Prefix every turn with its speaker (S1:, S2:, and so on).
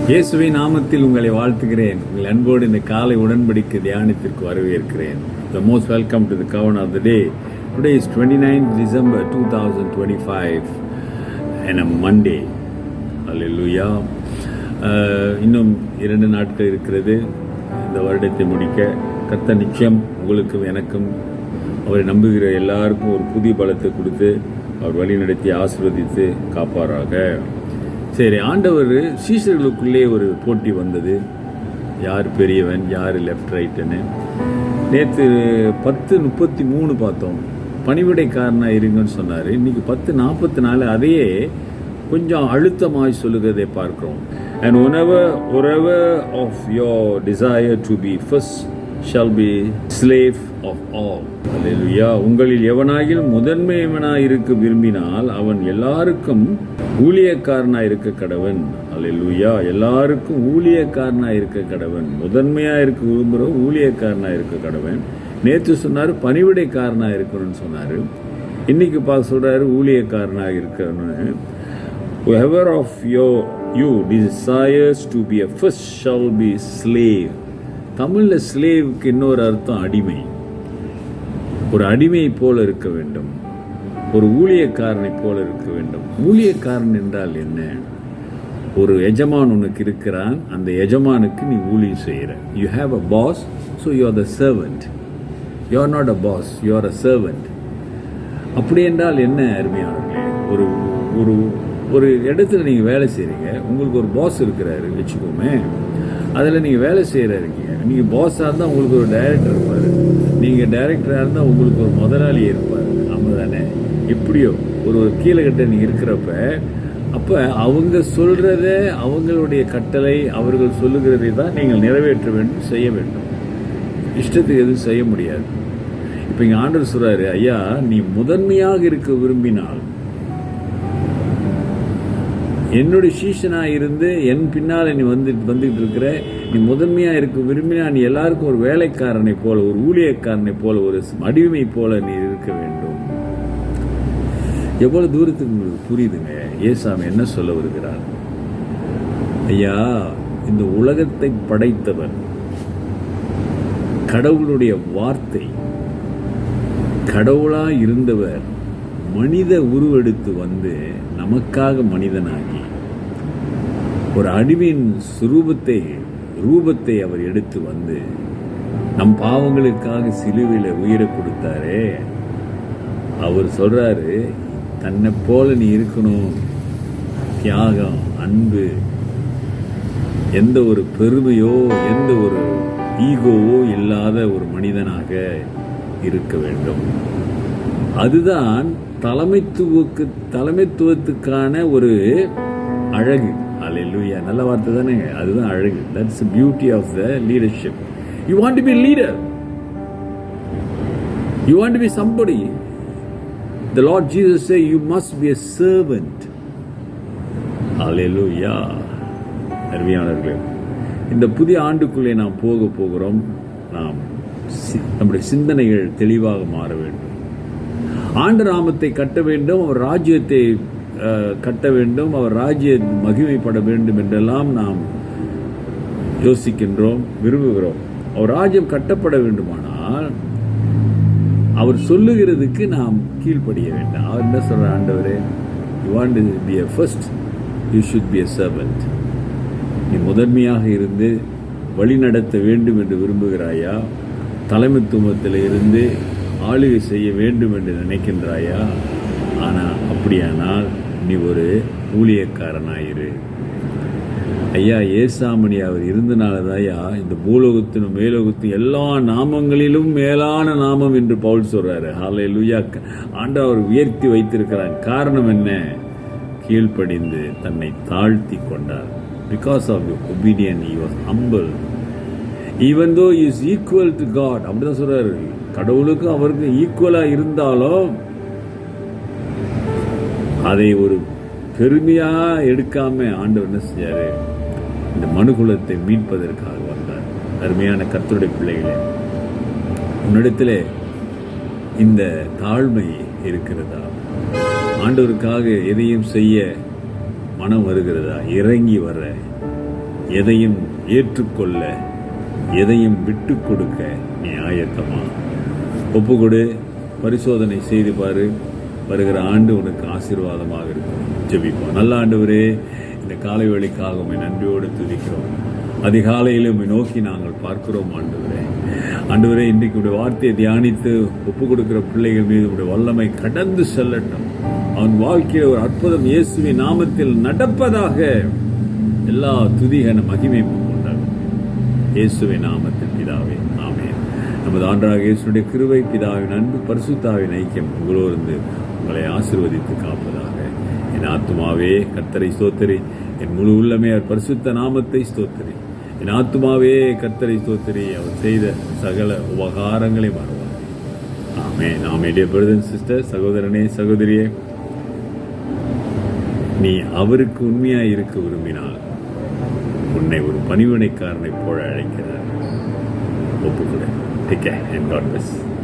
S1: இயேசுவின் நாமத்தில் உங்களை வாழ்த்துகிறேன். உங்கள் அன்போடு இந்த காலை உடன்படிக்கை தியானத்திற்கு வரவேற்கிறேன். The most welcome to the covenant of the day. Today is 29th December 2025 and a Monday. Hallelujah. இன்னும் 2 நாட்கள் இருக்கிறது இந்த வருடத்தை முடிக்க. கர்த்தர் நிச்சயம் உங்களுக்கும் எனக்கும் அவரை நம்புகிற எல்லாருக்கும் ஒரு புதிய பலத்தை கொடுத்து அவர் வழி நடத்தி ஆசீர்வதித்து காப்பாராக. சரி, ஆண்டவர் சீஷர்களுக்குள்ளே ஒரு போட்டி வந்தது, யார் பெரியவன், யார் லெஃப்ட் ரைட்டுன்னு. நேற்று 10:33 பார்த்தோம், பணிவிடைக்காரனாக இருங்கன்னு சொன்னார். இன்றைக்கி 10:44 அதையே கொஞ்சம் அழுத்தமாய் சொல்லுகிறதை பார்க்கிறோம். And whoever of your desire to be first shall be slave of all. Hallelujah. உங்களில் எவனாகிலும் முதன்மையவனாய் இருக்க விரும்பினால் அவன் எல்லாருக்கும் ஊழியக்காரனாய் இருக்க கடவன். Hallelujah. எல்லாருக்கும் ஊழியக்காரனாய் இருக்க கடவன். முதன்மையாக இருக்க விரும்புகிறோம், ஊழியக்காரனாய் இருக்க கடவன். நேற்று சொன்னார் பணிவிடைக்காரனாக இருக்கணும்னு சொன்னார். இன்னைக்கு சொல்றாரு ஊழியக்காரனாக இருக்கணும்னு. Whoever of you desires to be a first shall be slave. தமிழில் ஸ்லேவுக்கு இன்னொரு அர்த்தம் அடிமை. ஒரு அடிமை போல இருக்க வேண்டும், ஒரு ஊழியக்காரனை போல இருக்க வேண்டும். ஊழியக்காரன் என்றால் என்ன? ஒரு எஜமான் உனக்கு இருக்கிறான், அந்த எஜமானுக்கு நீ ஊழியம் செய்கிற. You have a boss, so you are the servant. You are not a boss, you are a servant. அப்படி என்றால் என்ன அருமையானவர்களே? ஒரு ஒரு ஒரு இடத்துல நீங்கள் வேலை செய்கிறீங்க, உங்களுக்கு ஒரு பாஸ் இருக்கிறாரு வச்சுக்கோமே. அதில் நீங்கள் வேலை செய்கிறீங்க. நீங்கள் பாஸாக இருந்தால் உங்களுக்கு ஒரு டைரக்டர் இருப்பார், நீங்கள் டைரக்டராக இருந்தால் உங்களுக்கு ஒரு முதலாளி இருப்பார். ஆமாம் தானே? எப்படியோ ஒரு கீழே நீங்கள் இருக்கிறப்ப அப்போ அவங்க சொல்கிறத, அவங்களுடைய கட்டளை, அவர்கள் சொல்லுகிறதை தான் நீங்கள் நிறைவேற்ற வேண்டும், செய்ய வேண்டும். இஷ்டத்துக்கு எதுவும் செய்ய முடியாது. இப்போ இங்கே ஆண்டவர் சொல்கிறாரு, ஐயா நீ முதன்மையாக இருக்க விரும்பினால், என்னுடைய சீஷனாக இருந்து என் பின்னால் நீ வந்துட்டு இருக்கிற, நீ முதன்மையாக இருக்க விரும்பினா நீ எல்லாருக்கும் ஒரு வேலைக்காரனை போல, ஒரு ஊழியக்காரனை போல, ஒரு அடிமை போல நீ இருக்க வேண்டும். எவ்வளவு தூரத்துக்கு உங்களுக்கு புரியுதுங்க ஏசாமி என்ன சொல்ல வருகிறார்? ஐயா, இந்த உலகத்தை படைத்தவன், கடவுளுடைய வார்த்தை, கடவுளாக இருந்தவர் மனித உருவெடுத்து வந்து நமக்காக மனிதனாகி ஒரு அடிமையின் ரூபத்தை அவர் எடுத்து வந்து நம் பாவங்களுக்காக சிலுவையில் உயிரை கொடுத்தாரே. அவர் சொல்றாரு, தன்னை போல நீ இருக்கணும். தியாகம், அன்பு, எந்த ஒரு பெருமையோ எந்த ஒரு ஈகோவோ இல்லாத ஒரு மனிதனாக இருக்க வேண்டும். அதுதான் தலைமைத்துவத்துக்கான ஒரு அழகு. அல்லேலூயா, நல்ல வார்த்தை தானே? அதுதான் அழகு. That's the beauty of the leadership. You want to be a leader, you want to be somebody. The Lord Jesus said you must be a servant. அல்லேலூயா. அருமையானவர்களே, இந்த புதிய ஆண்டுக்குள்ளே நாம் போகிறோம். நாம் நம்முடைய சிந்தனைகள் தெளிவாக மாற வேண்டும். ஆண்டு நாமத்தை கட்ட வேண்டும், அவர் ராஜ்யத்தை கட்ட வேண்டும், அவர் ராஜ்ய மகிமைப்பட வேண்டும் என்றெல்லாம் நாம் யோசிக்கின்றோம், விரும்புகிறோம். அவர் ராஜ்யம் கட்டப்பட வேண்டுமானால் அவர் சொல்லுகிறதுக்கு நாம் கீழ்ப்படிய வேண்டும். அவர் என்ன சொல்ற? ஆண்டவரே, you want to be a first, you should be a servant. நீ முதன்மையாக இருந்து வழி நடத்த வேண்டும் என்று விரும்புகிறாயா? தலைமைத்துவத்தில் இருந்து ஆளுகை செய்ய வேண்டும் என்று நினைக்கின்றாயா? ஆனால் அப்படியானால் நீ ஒரு ஊழியக்காரனாயிரு. ஐயா, ஏசாமணி அவர் இருந்தனாலதாயா இந்த பூலோகத்தினும் மேலோகத்தின் எல்லா நாமங்களிலும் மேலான நாமம் என்று பவுல் சொல்றாரு. ஹல்லேலூயா. ஆண்டவர் அவர் உயர்த்தி வைத்திருக்கிறார். காரணம் என்ன? கீழ்ப்படிந்து தன்னை தாழ்த்தி கொண்டார். Because of your obedience he was humble. Even though he is equal to God. அப்படிதான் சொல்றாரு. கடவுளுக்கு அவருக்கு ஈக்குவலா இருந்தாலும் அதை ஒரு பெருமையா எடுக்காம ஆண்டவர் என்ன செஞ்சாரு? இந்த மனுகுலத்தை மீட்பதற்காக வந்தார். அருமையான கர்த்தருடைய பிள்ளைகளே, உன்னிடத்திலே இந்த தாழ்மை இருக்கிறதா? ஆண்டவருக்காக எதையும் செய்ய மனம் வருகிறதா? இறங்கி வர எதையும் ஏற்றுக்கொள்ள, எதையும் விட்டு கொடுக்க நீ ஆயத்தமா? ஒப்புக்கொடு, பரிசோதனை செய்து பாரு. வருகிற ஆண்டு உனக்கு ஆசீர்வாதமாக இருக்கும். ஜெபிப்போம். நல்ல ஆண்டவரே, இந்த காலை வேளைக்காக உம்மை நன்றியோடு துதிக்கிறோம். அதிகாலையில் உம்மை நோக்கி நாங்கள் பார்க்கிறோம் ஆண்டவரே. ஆண்டவரே, இன்றைக்கு உடைய வார்த்தையை தியானித்து ஒப்பு கொடுக்கிற பிள்ளைகள் மீது உடைய வல்லமை கடந்து செல்லட்டும். அவன் வாழ்க்கையில் ஒரு அற்புதம் இயேசுவின் நாமத்தில் நடப்பதாக. எல்லா துதிகன மகிமை உண்டாகும் இயேசுவின் நாமத்தில் பிதாவே, ஆமென். நமது ஆண்டவராக இயேசுடைய கிருபை, பிதாவின் அன்பு, பரிசுத்தாவின் ஐக்கியம் உங்களோடு உங்களை ஆசீர்வதித்து காப்பதாக. என் ஆத்துமாவே கர்த்தரை ஸ்தோத்திரி, என் முழு உள்ளமே அவர் பரிசுத்த நாமத்தை ஸ்தோத்திரி. என் ஆத்துமாவே கர்த்தரை ஸ்தோத்திரி, அவர் செய்த சகல உபகாரங்களை மறவார். ஆமென். ஆமென். டியர் பிரதர் அண்ட் சிஸ்டர், சகோதரனே சகோதரியே, நீ அவருக்கு உண்மையாய் இருக்க விரும்பினால் உன்னை ஒரு பணிவிடைக்காரனை போல அழைக்கிறார். ஒப்புக்கொடு. Take care and God bless.